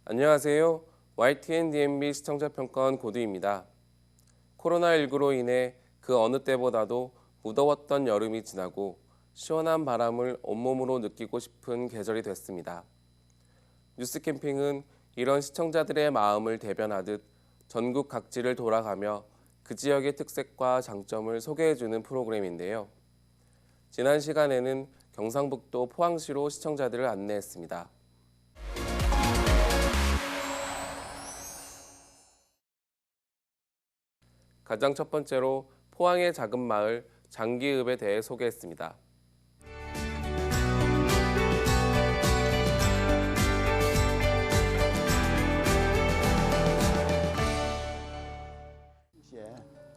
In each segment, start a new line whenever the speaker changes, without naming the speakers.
안녕하세요. YTN-DMB 시청자평가원 고두입니다. 코로나19로 인해 그 어느 때보다도 무더웠던 여름이 지나고 시원한 바람을 온몸으로 느끼고 싶은 계절이 됐습니다. 뉴스 캠핑은 이런 시청자들의 마음을 대변하듯 전국 각지를 돌아가며 그 지역의 특색과 장점을 소개해주는 프로그램인데요. 지난 시간에는 경상북도 포항시로 시청자들을 안내했습니다. 가장 첫 번째로 포항의 작은 마을 장기읍에 대해 소개했습니다.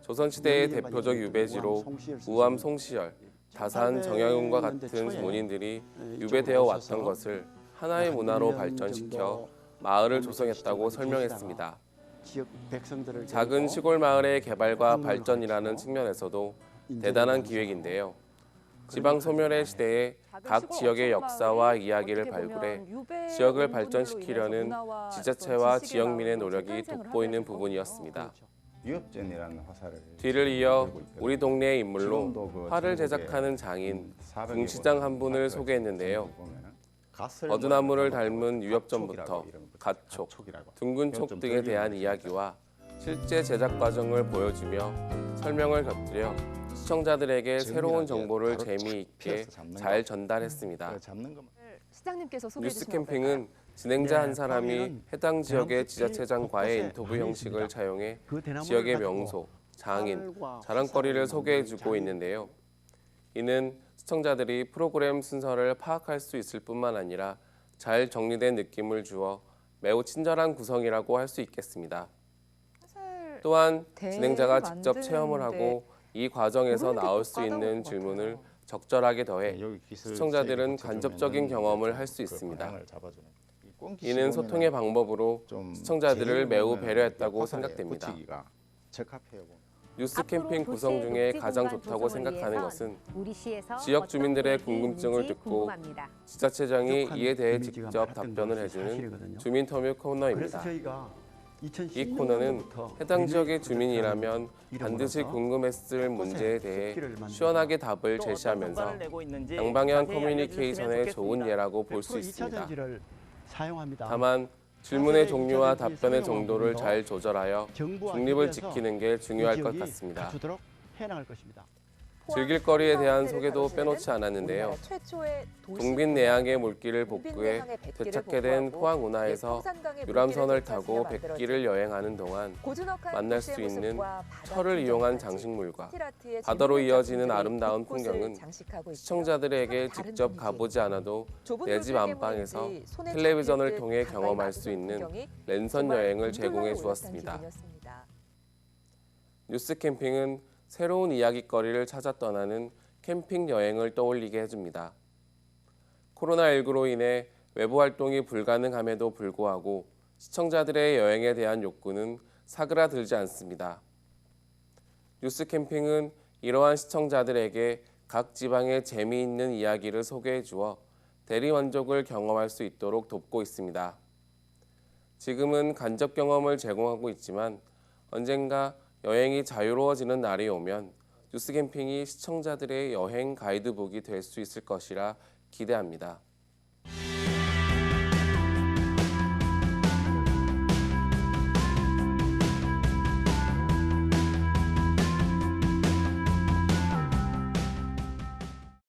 조선시대의 대표적 유배지로 우암 송시열, 다산 정약용과 같은 문인들이 유배되어 왔던 것을 하나의 문화로 발전시켜 마을을 조성했다고 설명했습니다. 작은 시골 마을의 개발과 발전이라는 측면에서도 대단한 기획인데요. 지방 소멸의 시대에 각 지역의 역사와 이야기를 발굴해 지역을 발전시키려는 지자체와 지역민의 노력이 돋보이는 부분이었습니다. 뒤를 이어 우리 동네의 인물로 활을 제작하는 장인 궁시장 한 분을 소개했는데요. 버드나무를 닮은 유엽전부터 갓촉, 둥근 촉 등에 대한 이야기와 실제 제작 과정을 보여주며 설명을 곁들여 시청자들에게 새로운 정보를 재미있게 잘 전달했습니다. 뉴스 캠핑은 진행자 한 사람이 해당 지역의 지자체장과의 인터뷰 형식을 차용해 지역의 명소, 장인, 자랑거리를 소개해주고 있는데요. 이는 시청자들이 프로그램 순서를 파악할 수 있을 뿐만 아니라 잘 정리된 느낌을 주어 매우 친절한 구성이라고 할 수 있겠습니다. 또한 진행자가 직접 체험을 하고 이 과정에서 나올 수 있는 질문을 적절하게 더해 시청자들은 간접적인 경험을 할 수 있습니다. 이는 소통의 방법으로 시청자들을 매우 배려했다고 생각됩니다. 뉴스 캠핑 구성 중에 가장 좋다고 생각하는 것은 지역 주민들의 궁금증을 듣고 지자체장이 이에 대해 직접 답변을 해주는 주민터뷰 코너입니다. 이 코너는 해당 지역의 주민이라면 반드시 궁금했을 문제에 대해 시원하게 답을 제시하면서 양방향 커뮤니케이션의 좋은 예라고 볼 수 있습니다. 다만 질문의 종류와 답변의 정도를 잘 조절하여 중립을 지키는 게 중요할 것 같습니다. 즐길 거리에 대한 소개도 빼놓지 않았는데요. 둥빈 내양의 물길을 복구해 되찾게 된 포항 운하에서 유람선을 타고 백길을 여행하는 동안 만날 수 있는 철을 이용한 장식물과 바다로 이어지는 아름다운 풍경은 시청자들에게 직접 가보지 않아도 내 집 안방에서 텔레비전을 통해 경험할 수 있는 랜선 여행을 제공해 주었습니다. 뉴스 캠핑은 새로운 이야깃거리를 찾아 떠나는 캠핑 여행을 떠올리게 해줍니다. 코로나19로 인해 외부 활동이 불가능함에도 불구하고 시청자들의 여행에 대한 욕구는 사그라들지 않습니다. 뉴스 캠핑은 이러한 시청자들에게 각 지방의 재미있는 이야기를 소개해 주어 대리만족을 경험할 수 있도록 돕고 있습니다. 지금은 간접 경험을 제공하고 있지만 언젠가 여행이 자유로워지는 날이 오면 뉴스 캠핑이 시청자들의 여행 가이드북이 될 수 있을 것이라 기대합니다.